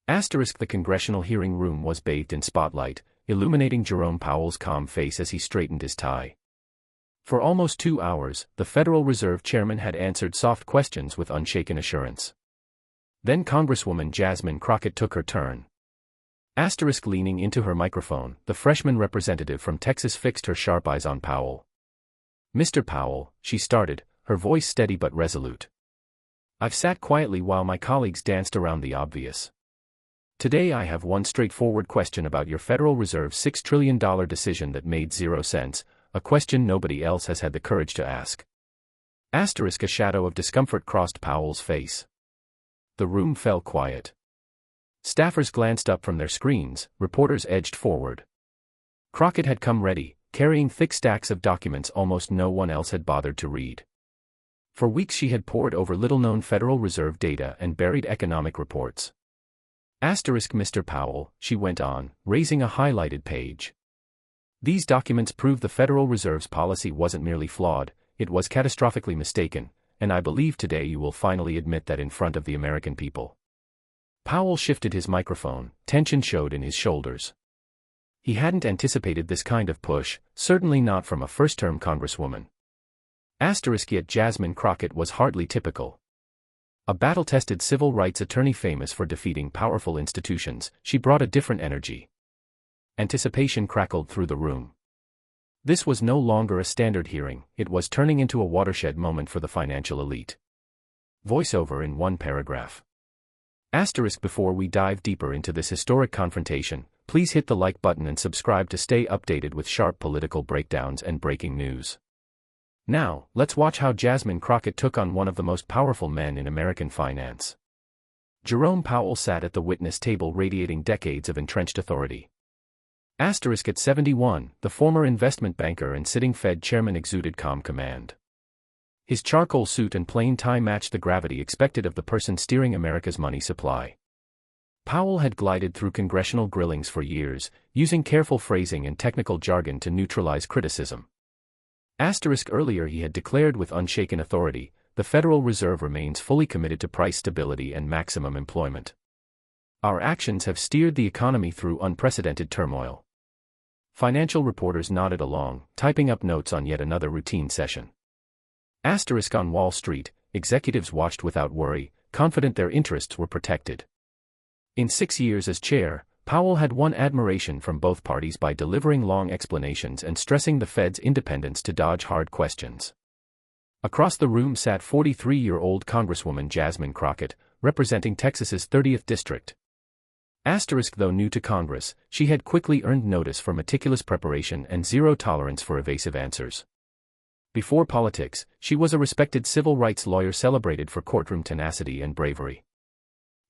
The congressional hearing room was bathed in spotlight, illuminating Jerome Powell's calm face as he straightened his tie. For almost 2 hours, the Federal Reserve Chairman had answered soft questions with unshaken assurance. Then Congresswoman Jasmine Crockett took her turn. Leaning into her microphone, the freshman representative from Texas fixed her sharp eyes on Powell. "Mr. Powell," she started, her voice steady but resolute. "I've sat quietly while my colleagues danced around the obvious. Today I have one straightforward question about your Federal Reserve's $6 trillion decision that made zero sense, a question nobody else has had the courage to ask." A shadow of discomfort crossed Powell's face. The room fell quiet. Staffers glanced up from their screens, reporters edged forward. Crockett had come ready, carrying thick stacks of documents almost no one else had bothered to read. For weeks she had pored over little-known Federal Reserve data and buried economic reports. Mr. Powell, she went on, raising a highlighted page. "These documents prove the Federal Reserve's policy wasn't merely flawed, it was catastrophically mistaken, and I believe today you will finally admit that in front of the American people." Powell shifted his microphone, tension showed in his shoulders. He hadn't anticipated this kind of push, certainly not from a first-term Congresswoman. Yet Jasmine Crockett was hardly typical. A battle-tested civil rights attorney famous for defeating powerful institutions, she brought a different energy. Anticipation crackled through the room. This was no longer a standard hearing, it was turning into a watershed moment for the financial elite. Voiceover in one paragraph. Before we dive deeper into this historic confrontation, please hit the like button and subscribe to stay updated with sharp political breakdowns and breaking news. Now, let's watch how Jasmine Crockett took on one of the most powerful men in American finance. Jerome Powell sat at the witness table radiating decades of entrenched authority. At 71, the former investment banker and sitting Fed chairman exuded calm command. His charcoal suit and plain tie matched the gravity expected of the person steering America's money supply. Powell had glided through congressional grillings for years, using careful phrasing and technical jargon to neutralize criticism. Earlier he had declared with unshaken authority, the Federal Reserve remains fully committed to price stability and maximum employment. Our actions have steered the economy through unprecedented turmoil. Financial reporters nodded along, typing up notes on yet another routine session. On Wall Street, executives watched without worry, confident their interests were protected. In 6 years as chair, Powell had won admiration from both parties by delivering long explanations and stressing the Fed's independence to dodge hard questions. Across the room sat 43-year-old Congresswoman Jasmine Crockett, representing Texas's 30th district. Though new to Congress, she had quickly earned notice for meticulous preparation and zero tolerance for evasive answers. Before politics, she was a respected civil rights lawyer celebrated for courtroom tenacity and bravery.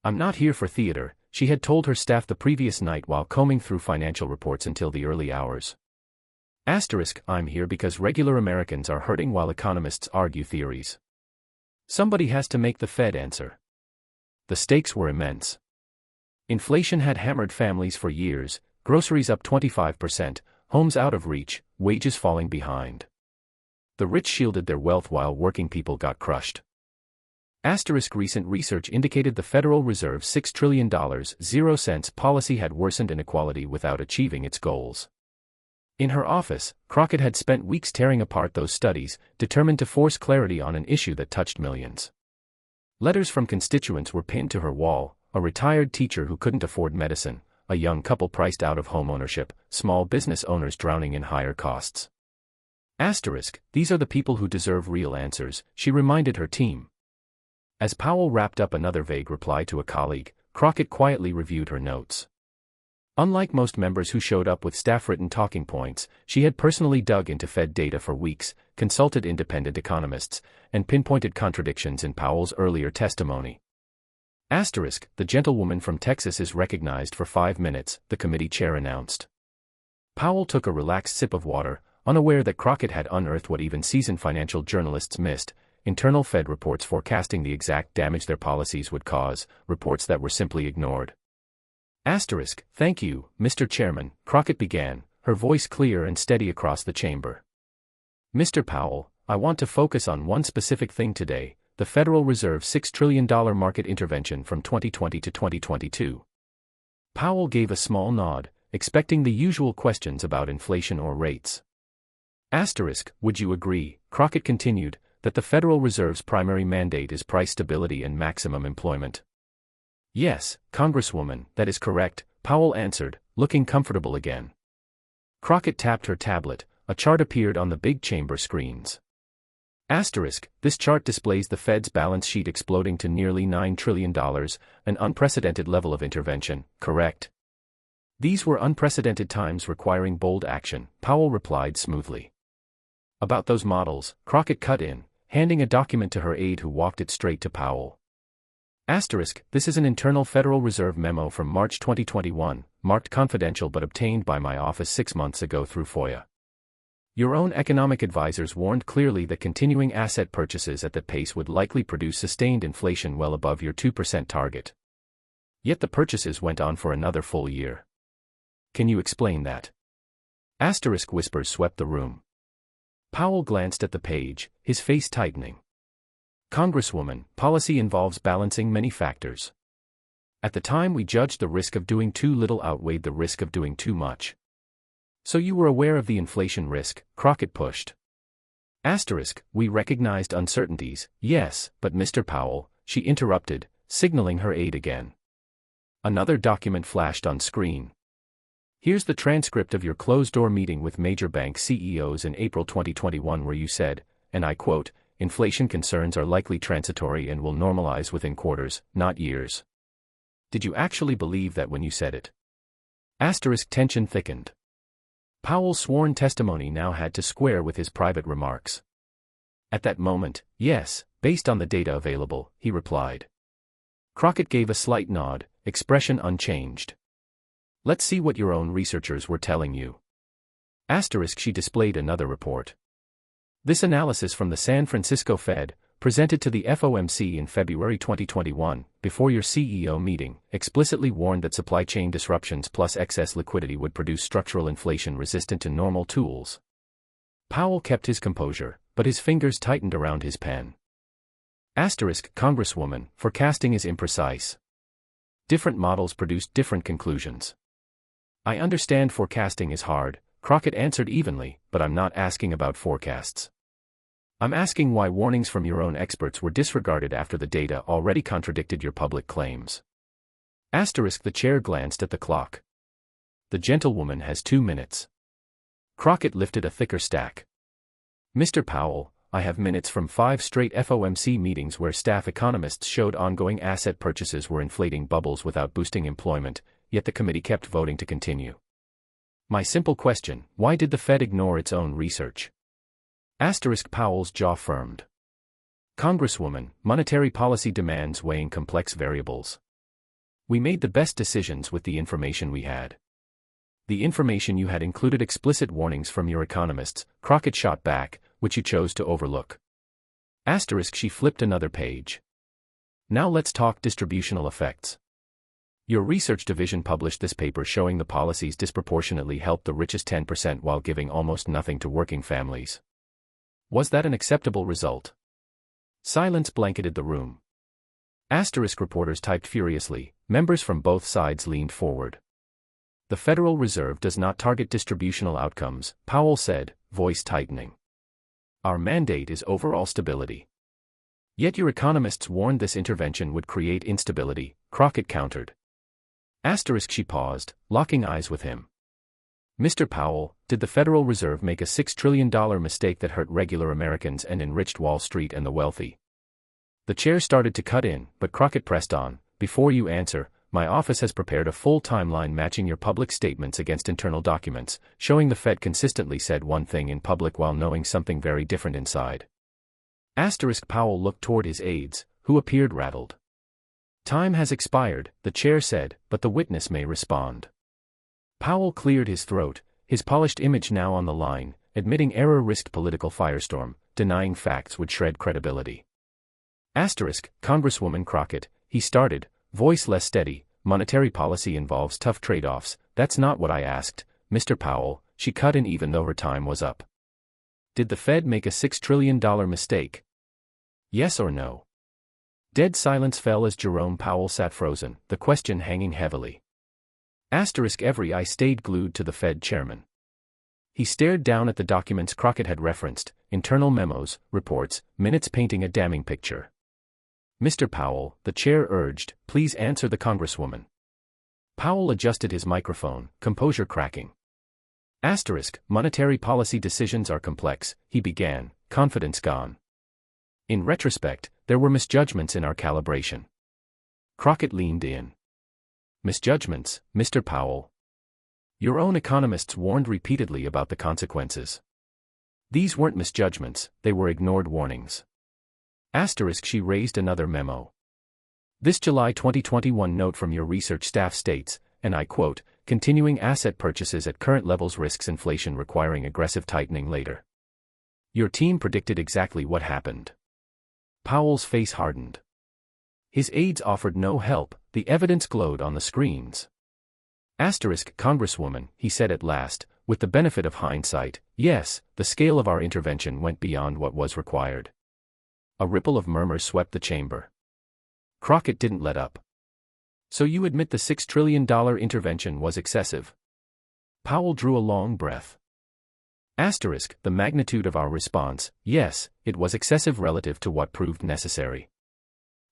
"I'm not here for theater," she had told her staff the previous night while combing through financial reports until the early hours. "I'm here because regular Americans are hurting while economists argue theories. Somebody has to make the Fed answer." The stakes were immense. Inflation had hammered families for years, groceries up 25%, homes out of reach, wages falling behind. The rich shielded their wealth while working people got crushed. Recent research indicated the Federal Reserve's $6 trillion, 0 cents policy had worsened inequality without achieving its goals. In her office, Crockett had spent weeks tearing apart those studies, determined to force clarity on an issue that touched millions. Letters from constituents were pinned to her wall: a retired teacher who couldn't afford medicine, a young couple priced out of homeownership, small business owners drowning in higher costs. These are the people who deserve real answers, she reminded her team. As Powell wrapped up another vague reply to a colleague, Crockett quietly reviewed her notes. Unlike most members who showed up with staff-written talking points, she had personally dug into Fed data for weeks, consulted independent economists, and pinpointed contradictions in Powell's earlier testimony. The gentlewoman from Texas is recognized for 5 minutes, the committee chair announced. Powell took a relaxed sip of water, unaware that Crockett had unearthed what even seasoned financial journalists missed: internal Fed reports forecasting the exact damage their policies would cause, reports that were simply ignored. Thank you, Mr. Chairman, Crockett began, her voice clear and steady across the chamber. "Mr. Powell, I want to focus on one specific thing today: the Federal Reserve's $6 trillion market intervention from 2020 to 2022. Powell gave a small nod, expecting the usual questions about inflation or rates. Asterisk, would you agree, Crockett continued, that the Federal Reserve's primary mandate is price stability and maximum employment? Yes, Congresswoman, that is correct, Powell answered, looking comfortable again. Crockett tapped her tablet. A chart appeared on the big chamber screens. Asterisk, this chart displays the Fed's balance sheet exploding to nearly $9 trillion, an unprecedented level of intervention, correct? These were unprecedented times requiring bold action, Powell replied smoothly. About those models, Crockett cut in, handing a document to her aide who walked it straight to Powell. Asterisk, this is an internal Federal Reserve memo from March 2021, marked confidential but obtained by my office 6 months ago through FOIA. Your own economic advisors warned clearly that continuing asset purchases at that pace would likely produce sustained inflation well above your 2% target. Yet the purchases went on for another full year. Can you explain that? Asterisk whispers swept the room. Powell glanced at the page, his face tightening. Congresswoman, policy involves balancing many factors. At the time we judged the risk of doing too little outweighed the risk of doing too much. So you were aware of the inflation risk, Crockett pushed. Asterisk, we recognized uncertainties, yes, but Mr. Powell, she interrupted, signaling her aide again. Another document flashed on screen. Here's the transcript of your closed-door meeting with major bank CEOs in April 2021 where you said, and I quote, inflation concerns are likely transitory and will normalize within quarters, not years. Did you actually believe that when you said it? Asterisk tension thickened. Powell's sworn testimony now had to square with his private remarks. At that moment, yes, based on the data available, he replied. Crockett gave a slight nod, expression unchanged. Let's see what your own researchers were telling you. Asterisk she displayed another report. This analysis from the San Francisco Fed, presented to the FOMC in February 2021, before your CEO meeting, explicitly warned that supply chain disruptions plus excess liquidity would produce structural inflation resistant to normal tools. Powell kept his composure, but his fingers tightened around his pen. Asterisk, Congresswoman, forecasting is imprecise. Different models produce different conclusions. I understand forecasting is hard, Crockett answered evenly, but I'm not asking about forecasts. I'm asking why warnings from your own experts were disregarded after the data already contradicted your public claims. Asterisk the chair glanced at the clock. The gentlewoman has 2 minutes. Crockett lifted a thicker stack. Mr. Powell, I have minutes from 5 straight FOMC meetings where staff economists showed ongoing asset purchases were inflating bubbles without boosting employment, yet the committee kept voting to continue. My simple question, why did the Fed ignore its own research? Asterisk Powell's jaw firmed. Congresswoman, monetary policy demands weighing complex variables. We made the best decisions with the information we had. The information you had included explicit warnings from your economists, Crockett shot back, which you chose to overlook. Asterisk she flipped another page. Now let's talk distributional effects. Your research division published this paper showing the policies disproportionately helped the richest 10% while giving almost nothing to working families. Was that an acceptable result? Silence blanketed the room. Asterisk reporters typed furiously, members from both sides leaned forward. The Federal Reserve does not target distributional outcomes, Powell said, voice tightening. Our mandate is overall stability. Yet your economists warned this intervention would create instability, Crockett countered. Asterisk she paused, locking eyes with him. Mr. Powell, did the Federal Reserve make a $6 trillion mistake that hurt regular Americans and enriched Wall Street and the wealthy? The chair started to cut in, but Crockett pressed on. Before you answer, my office has prepared a full timeline matching your public statements against internal documents, showing the Fed consistently said one thing in public while knowing something very different inside. Asterisk Powell looked toward his aides, who appeared rattled. Time has expired, the chair said, but the witness may respond. Powell cleared his throat, his polished image now on the line, admitting error risked political firestorm, denying facts would shred credibility. Asterisk, Congresswoman Crockett, he started, voice less steady, monetary policy involves tough trade-offs, that's not what I asked, Mr. Powell, she cut in even though her time was up. Did the Fed make a $6 trillion mistake? Yes or no? Dead silence fell as Jerome Powell sat frozen, the question hanging heavily. Asterisk every eye stayed glued to the Fed chairman. He stared down at the documents Crockett had referenced, internal memos, reports, minutes painting a damning picture. Mr. Powell, the chair urged, please answer the Congresswoman. Powell adjusted his microphone, composure cracking. Asterisk, monetary policy decisions are complex, he began, confidence gone. In retrospect, there were misjudgments in our calibration. Crockett leaned in. Misjudgments, Mr. Powell. Your own economists warned repeatedly about the consequences. These weren't misjudgments, they were ignored warnings. Asterisk she raised another memo. This July 2021 note from your research staff states, and I quote, continuing asset purchases at current levels risks inflation requiring aggressive tightening later. Your team predicted exactly what happened. Powell's face hardened. His aides offered no help, the evidence glowed on the screens. Asterisk Congresswoman, he said at last, with the benefit of hindsight, yes, the scale of our intervention went beyond what was required. A ripple of murmurs swept the chamber. Crockett didn't let up. So you admit the $6 trillion intervention was excessive? Powell drew a long breath. Asterisk, the magnitude of our response, yes, it was excessive relative to what proved necessary.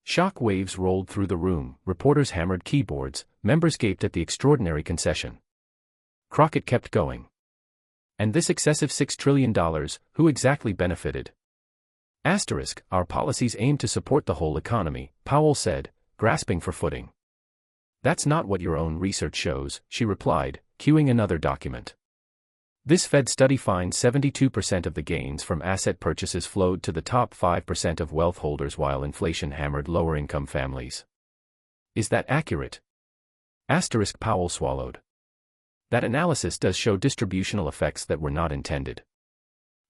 Shock waves rolled through the room, reporters hammered keyboards, members gaped at the extraordinary concession. Crockett kept going. And this excessive $6 trillion, who exactly benefited? Asterisk, our policies aim to support the whole economy, Powell said, grasping for footing. That's not what your own research shows, she replied, cueing another document. This Fed study finds 72% of the gains from asset purchases flowed to the top 5% of wealth holders while inflation hammered lower-income families. Is that accurate? Asterisk Powell swallowed. That analysis does show distributional effects that were not intended.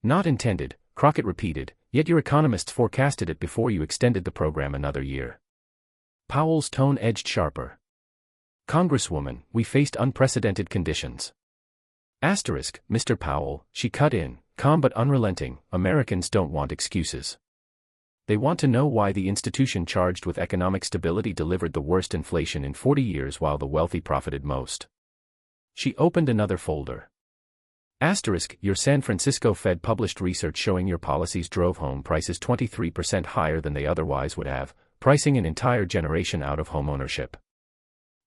Not intended, Crockett repeated, yet your economists forecasted it before you extended the program another year. Powell's tone edged sharper. Congresswoman, we faced unprecedented conditions. Asterisk, Mr. Powell, she cut in, calm but unrelenting, Americans don't want excuses. They want to know why the institution charged with economic stability delivered the worst inflation in 40 years while the wealthy profited most. She opened another folder. Asterisk, your San Francisco Fed published research showing your policies drove home prices 23% higher than they otherwise would have, pricing an entire generation out of homeownership.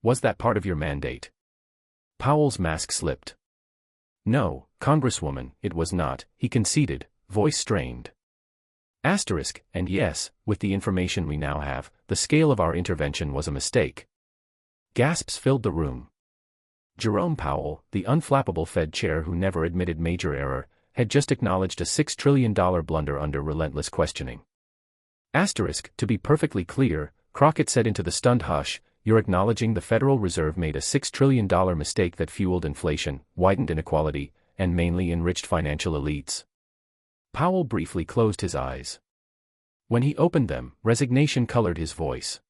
Was that part of your mandate? Powell's mask slipped. No, Congresswoman, it was not, he conceded, voice strained. Asterisk, and yes, with the information we now have, the scale of our intervention was a mistake. Gasps filled the room. Jerome Powell, the unflappable Fed chair who never admitted major error, had just acknowledged a $6 trillion blunder under relentless questioning. Asterisk, to be perfectly clear, Crockett said into the stunned hush, you're acknowledging the Federal Reserve made a $6 trillion mistake that fueled inflation, widened inequality, and mainly enriched financial elites. Powell briefly closed his eyes. When he opened them, resignation colored his voice.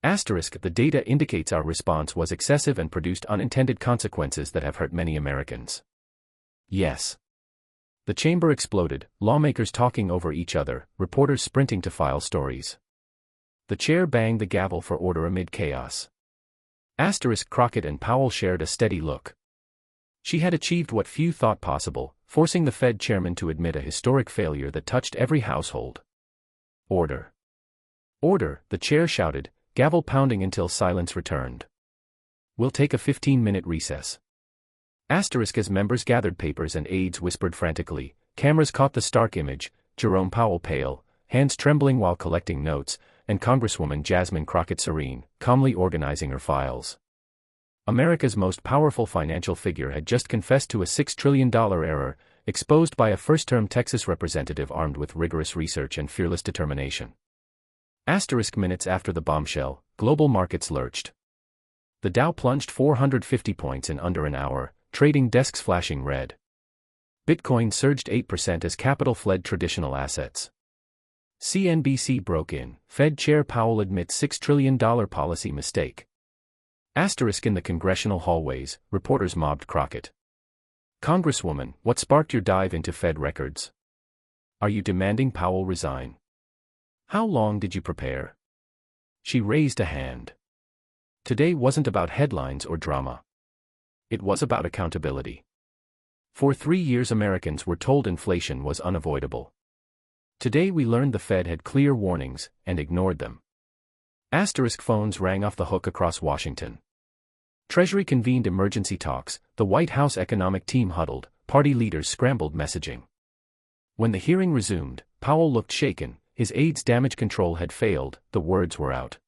Asterisk, the data indicates our response was excessive and produced unintended consequences that have hurt many Americans. Yes. The chamber exploded, lawmakers talking over each other, reporters sprinting to file stories. The chair banged the gavel for order amid chaos. Asterisk Crockett and Powell shared a steady look. She had achieved what few thought possible, forcing the Fed chairman to admit a historic failure that touched every household. Order. Order, the chair shouted, gavel pounding until silence returned. We'll take a 15-minute recess. Asterisk as members gathered papers and aides whispered frantically, cameras caught the stark image, Jerome Powell pale, hands trembling while collecting notes, and Congresswoman Jasmine Crockett serene, calmly organizing her files. America's most powerful financial figure had just confessed to a $6 trillion error, exposed by a first-term Texas representative armed with rigorous research and fearless determination. Asterisk minutes after the bombshell, global markets lurched. The Dow plunged 450 points in under an hour, trading desks flashing red. Bitcoin surged 8% as capital fled traditional assets. CNBC broke in, Fed Chair Powell admits $6 trillion policy mistake. Asterisk in the congressional hallways, reporters mobbed Crockett. Congresswoman, what sparked your dive into Fed records? Are you demanding Powell resign? How long did you prepare? She raised a hand. Today wasn't about headlines or drama. It was about accountability. For 3 years Americans were told inflation was unavoidable. Today we learned the Fed had clear warnings and ignored them. Asterisk phones rang off the hook across Washington. Treasury convened emergency talks, the White House economic team huddled, party leaders scrambled messaging. When the hearing resumed, Powell looked shaken, his aide's damage control had failed, the words were out.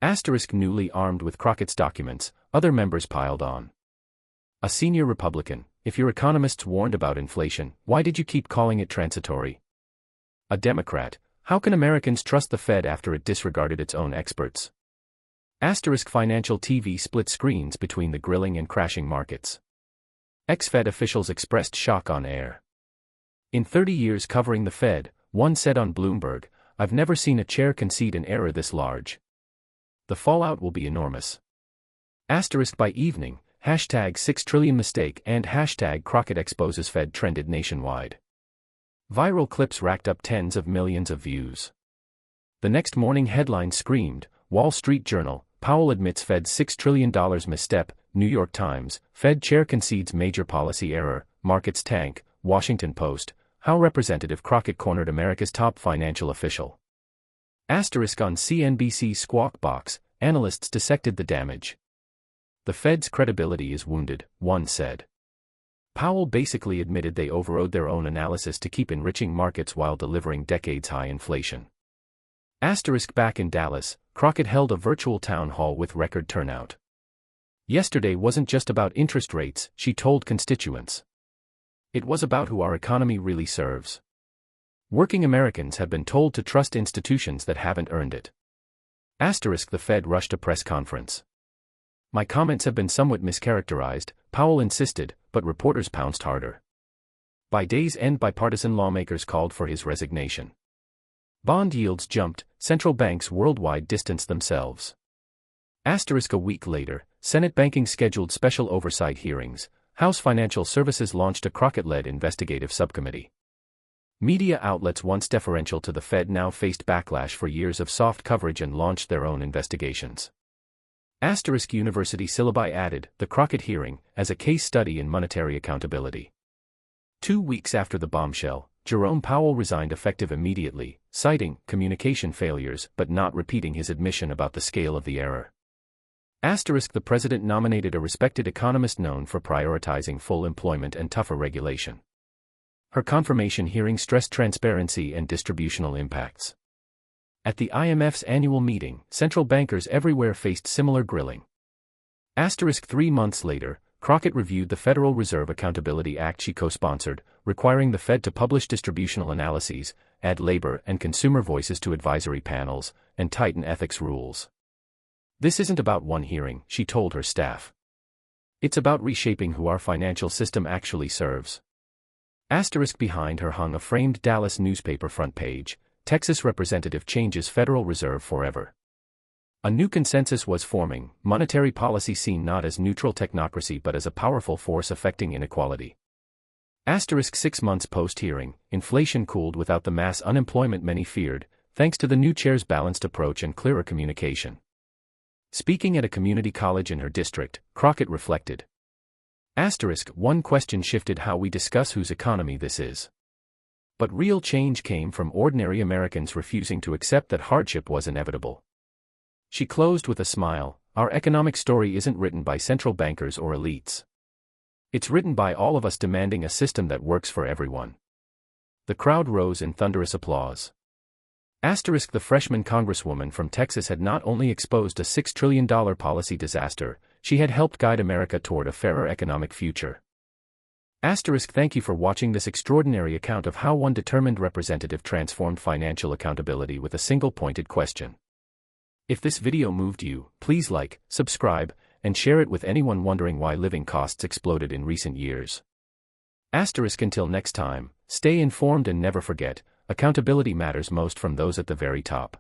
Asterisk newly armed with Crockett's documents, other members piled on. A senior Republican, if your economists warned about inflation, why did you keep calling it transitory? A Democrat, how can Americans trust the Fed after it disregarded its own experts? Asterisk financial TV split screens between the grilling and crashing markets. Ex-Fed officials expressed shock on air. In 30 years covering the Fed, one said on Bloomberg, I've never seen a chair concede an error this large. The fallout will be enormous. Asterisk by evening, hashtag 6 trillion mistake and hashtag Crockett exposes Fed trended nationwide. Viral clips racked up tens of millions of views. The next morning headline screamed, Wall Street Journal, Powell admits Fed's $6 trillion misstep, New York Times, Fed chair concedes major policy error, markets tank, Washington Post, how Representative Crockett cornered America's top financial official. Asterisk on CNBC's Squawk Box, analysts dissected the damage. The Fed's credibility is wounded, one said. Powell basically admitted they overrode their own analysis to keep enriching markets while delivering decades-high inflation. Asterisk back in Dallas, Crockett held a virtual town hall with record turnout. Yesterday wasn't just about interest rates, she told constituents. It was about who our economy really serves. Working Americans have been told to trust institutions that haven't earned it. Asterisk the Fed rushed a press conference. My comments have been somewhat mischaracterized, Powell insisted, but reporters pounced harder. By day's end bipartisan lawmakers called for his resignation. Bond yields jumped, central banks worldwide distanced themselves. Asterisk a week later, Senate banking scheduled special oversight hearings, House Financial Services launched a Crockett-led investigative subcommittee. Media outlets once deferential to the Fed now faced backlash for years of soft coverage and launched their own investigations. Asterisk University syllabi added, the Crockett hearing, as a case study in monetary accountability. 2 weeks after the bombshell, Jerome Powell resigned effective immediately, citing communication failures but not repeating his admission about the scale of the error. Asterisk the president nominated a respected economist known for prioritizing full employment and tougher regulation. Her confirmation hearing stressed transparency and distributional impacts. At the IMF's annual meeting, central bankers everywhere faced similar grilling. Asterisk 3 months later, Crockett reviewed the Federal Reserve Accountability Act she co-sponsored, requiring the Fed to publish distributional analyses, add labor and consumer voices to advisory panels, and tighten ethics rules. This isn't about one hearing, she told her staff. It's about reshaping who our financial system actually serves. Asterisk behind her hung a framed Dallas newspaper front page, Texas representative changes Federal Reserve forever. A new consensus was forming, monetary policy seen not as neutral technocracy but as a powerful force affecting inequality. Asterisk 6 months post-hearing, inflation cooled without the mass unemployment many feared, thanks to the new chair's balanced approach and clearer communication. Speaking at a community college in her district, Crockett reflected. Asterisk one question shifted how we discuss whose economy this is. But real change came from ordinary Americans refusing to accept that hardship was inevitable. She closed with a smile, our economic story isn't written by central bankers or elites. It's written by all of us demanding a system that works for everyone. The crowd rose in thunderous applause. Asterisk the freshman congresswoman from Texas had not only exposed a $6 trillion policy disaster, she had helped guide America toward a fairer economic future. Asterisk thank you for watching this extraordinary account of how one determined representative transformed financial accountability with a single pointed question. If this video moved you, please like, subscribe, and share it with anyone wondering why living costs exploded in recent years. Asterisk until next time, stay informed and never forget, accountability matters most from those at the very top.